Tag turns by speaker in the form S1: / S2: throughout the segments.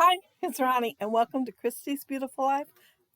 S1: Hi, it's Ronnie, and welcome to Christy's Beautiful Life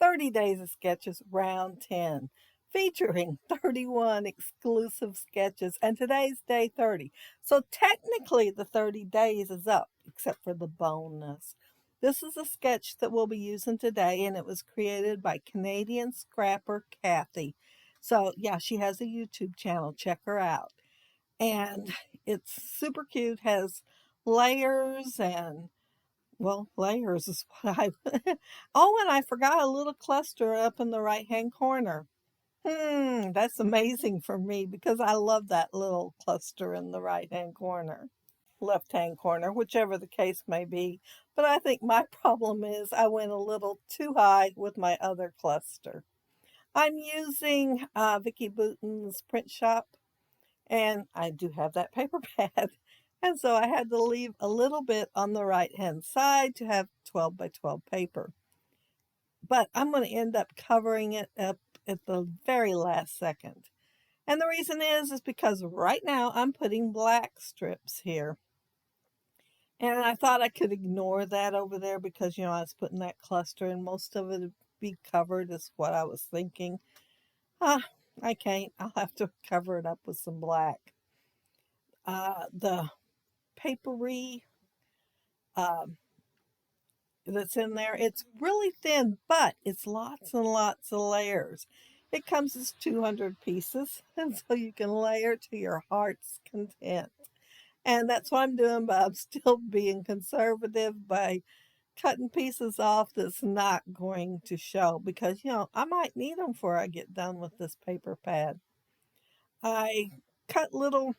S1: 30 Days of Sketches, Round 10, featuring 31 exclusive sketches, and today's day 30. So technically, the 30 days is up, except for the bonus. This is a sketch that we'll be using today, and it was created by Canadian scrapper Kathy. So, yeah, she has a YouTube channel. Check her out. And it's super cute, has layers and layers is what I oh, and I forgot a little cluster up in the right-hand corner. That's amazing for me because I love that little cluster in the right-hand corner. Left-hand corner, whichever the case may be. But I think my problem is I went a little too high with my other cluster. I'm using Vicki Boutin's print shop, and I do have that paper pad. And so I had to leave a little bit on the right-hand side to have 12 by 12 paper. But I'm going to end up covering it up at the very last second. And the reason is because right now I'm putting black strips here. And I thought I could ignore that over there because, I was putting that cluster and most of it would be covered is what I was thinking. I can't. I'll have to cover it up with some black. The papery that's in there. It's really thin, but it's lots and lots of layers. It comes as 200 pieces, and so you can layer to your heart's content. And that's what I'm doing, but I'm still being conservative by cutting pieces off that's not going to show because, I might need them before I get done with this paper pad. I cut little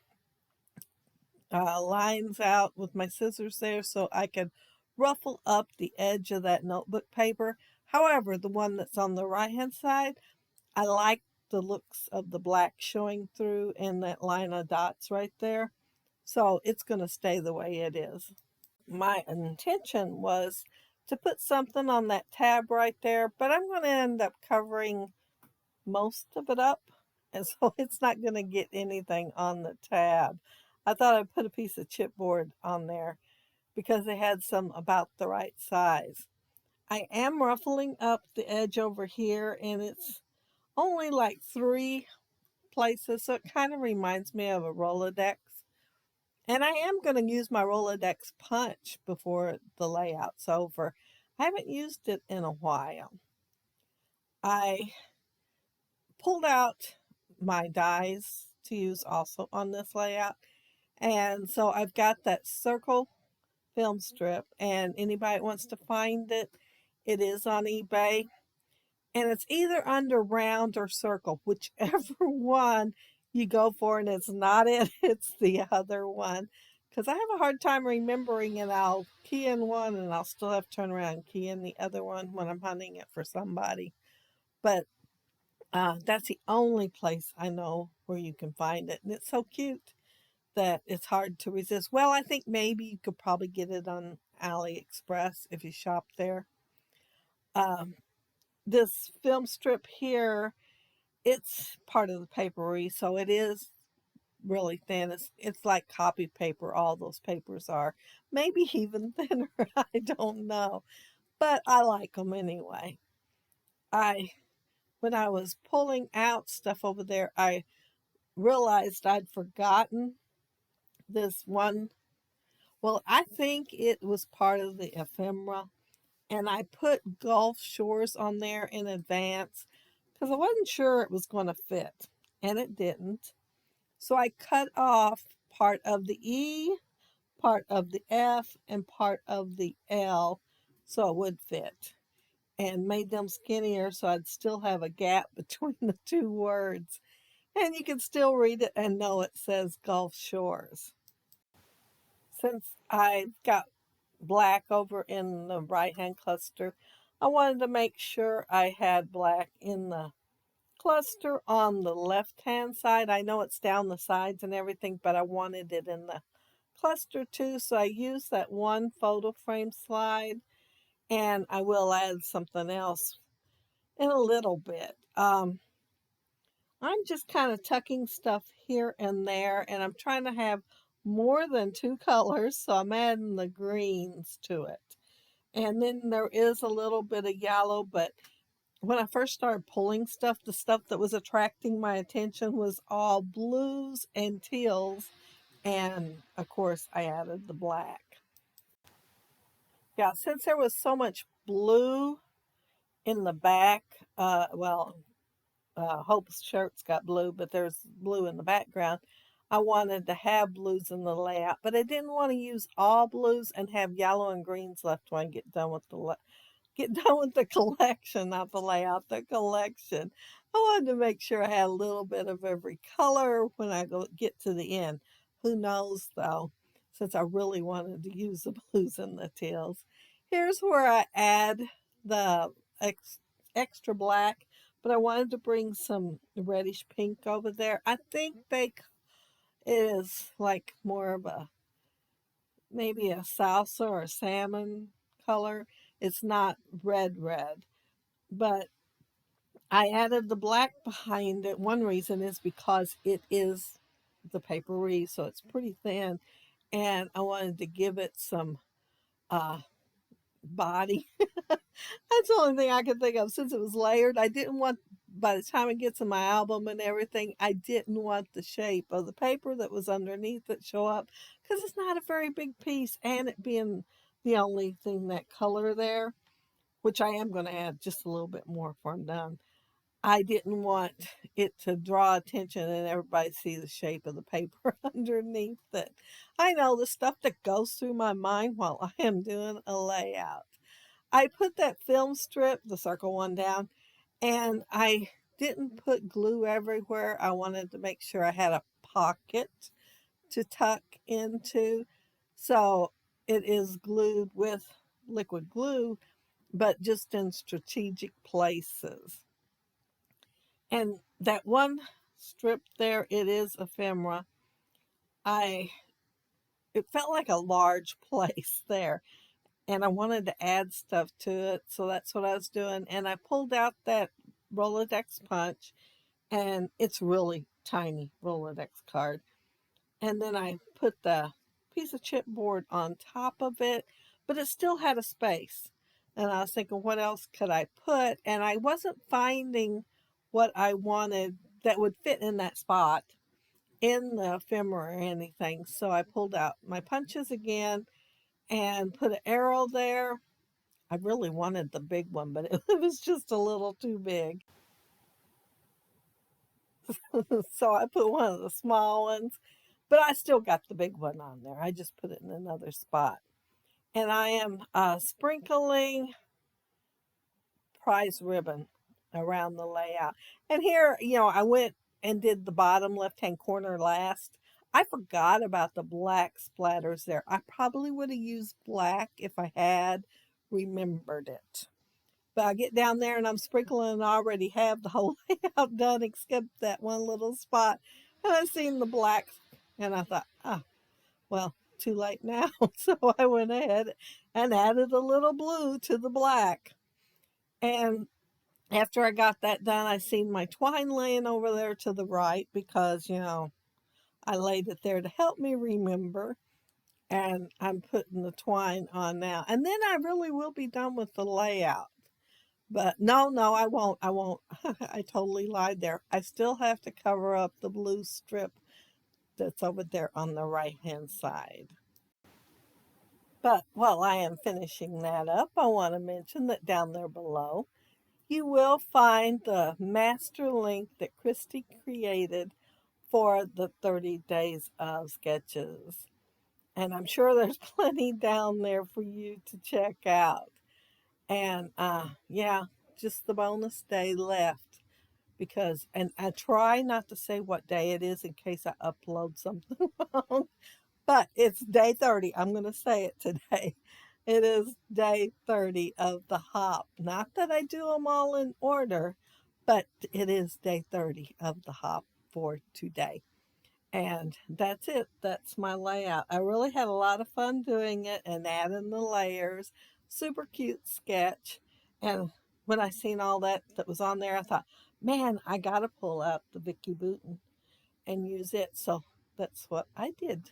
S1: lines out with my scissors there so I can ruffle up the edge of that notebook paper. However, the one that's on the right hand side, I like the looks of the black showing through in that line of dots right there. So it's going to stay the way it is. My intention was to put something on that tab right there, but I'm going to end up covering most of it up, and so it's not going to get anything on the tab. I thought I'd put a piece of chipboard on there because they had some about the right size. I am ruffling up the edge over here, and it's only like 3 places, so it kind of reminds me of a Rolodex. And I am going to use my Rolodex punch before the layout's over. I haven't used it in a while. I pulled out my dies to use also on this layout. And so I've got that circle film strip, and anybody that wants to find it, it is on eBay. And it's either under round or circle, whichever one you go for, and it's not it, it's the other one. Because I have a hard time remembering, and I'll key in one and I'll still have to turn around and key in the other one when I'm hunting it for somebody. But that's the only place I know where you can find it. And it's so cute that it's hard to resist. Well, I think maybe you could probably get it on AliExpress if you shop there. This film strip here, it's part of the papery, so it is really thin. It's like copy paper, all those papers are. Maybe even thinner, I don't know. But I like them anyway. When I was pulling out stuff over there, I realized I'd forgotten this one. Well, I think it was part of the ephemera, and I put Gulf Shores on there in advance because I wasn't sure it was going to fit, and it didn't. So I cut off part of the E, part of the F, and part of the L so it would fit, and made them skinnier so I'd still have a gap between the two words. And you can still read it and know it says Gulf Shores. Since I've got black over in the right-hand cluster, I wanted to make sure I had black in the cluster on the left-hand side. I know it's down the sides and everything, but I wanted it in the cluster too, so I used that one photo frame slide, and I will add something else in a little bit. I'm just kind of tucking stuff here and there, and I'm trying to have more than 2 colors, so I'm adding the greens to it. And then there is a little bit of yellow, but when I first started pulling stuff, the stuff that was attracting my attention was all blues and teals. And of course, I added the black. Yeah, since there was so much blue in the back, Hope's shirt's got blue, but there's blue in the background. I wanted to have blues in the layout, but I didn't want to use all blues and have yellow and greens left when I get done with the collection, not the layout, the collection. I wanted to make sure I had a little bit of every color when I get to the end. Who knows though, since I really wanted to use the blues and the teals. Here's where I add the extra black, but I wanted to bring some reddish pink over there. I think they is like more of a maybe a salsa or salmon color. It's not red, but I added the black behind it. One reason is because it is the papery, so it's pretty thin, and I wanted to give it some uh, body. That's the only thing I could think of since it was layered. I didn't want, by the time it gets in my album and everything, I didn't want the shape of the paper that was underneath it show up because it's not a very big piece, and it being the only thing that color there, which I am going to add just a little bit more before I'm done. I didn't want it to draw attention and everybody see the shape of the paper underneath it. I know the stuff that goes through my mind while I am doing a layout. I put that film strip, the circle one, down, and I didn't put glue everywhere. I wanted to make sure I had a pocket to tuck into. So it is glued with liquid glue, but just in strategic places. And that one strip there, it is ephemera. I It felt like a large place there, and I wanted to add stuff to it, so that's what I was doing. And I pulled out that Rolodex punch, and it's really tiny Rolodex card. And then I put the piece of chipboard on top of it, but it still had a space. And I was thinking, what else could I put? And I wasn't finding what I wanted that would fit in that spot in the ephemera or anything. So I pulled out my punches again and put an arrow there. I really wanted the big one, but it was just a little too big. So I put one of the small ones, but I still got the big one on there. I just put it in another spot. And I am sprinkling prize ribbon around the layout. And here, I went and did the bottom left-hand corner last. I forgot about the black splatters there. I probably would have used black if I had remembered it. But I get down there and I'm sprinkling and I already have the whole layout done except that one little spot. And I seen the black and I thought, well, too late now. So I went ahead and added a little blue to the black. And after I got that done, I seen my twine laying over there to the right because, I laid it there to help me remember. And I'm putting the twine on now. And then I really will be done with the layout. But no, I won't. I won't. I totally lied there. I still have to cover up the blue strip that's over there on the right-hand side. But while I am finishing that up, I want to mention that down there below, you will find the master link that Christy created for the 30 days of sketches. And I'm sure there's plenty down there for you to check out. And yeah, just the bonus day left and I try not to say what day it is in case I upload something wrong, but it's day 30. I'm going to say it today. It is day 30 of the hop. Not that I do them all in order, but it is day 30 of the hop for today. And that's it. That's my layout. I really had a lot of fun doing it and adding the layers. Super cute sketch. And when I seen all that was on there, I thought, man, I got to pull out the Vicki Boutin and use it. So that's what I did.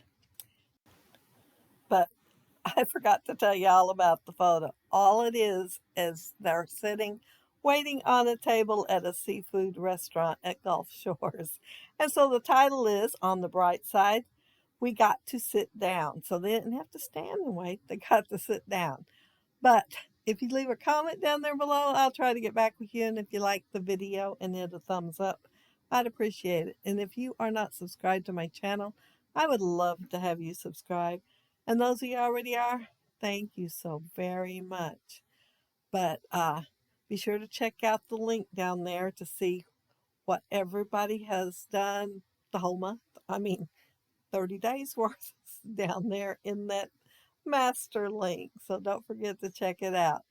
S1: But I forgot to tell you all about the photo. All it is they're sitting waiting on a table at a seafood restaurant at Gulf Shores. And so the title is On the Bright Side, We Got to Sit Down. So they didn't have to stand and wait, they got to sit down. But if you leave a comment down there below, I'll try to get back with you. And if you like the video and hit a thumbs up, I'd appreciate it. And if you are not subscribed to my channel, I would love to have you subscribe. And those of you already are, thank you so very much. But be sure to check out the link down there to see what everybody has done the whole month. I mean, 30 days worth down there in that master link. So don't forget to check it out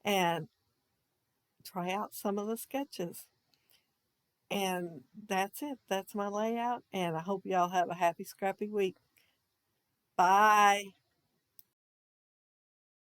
S1: and try out some of the sketches. And that's it. That's my layout. And I hope y'all have a happy, scrappy week. Bye.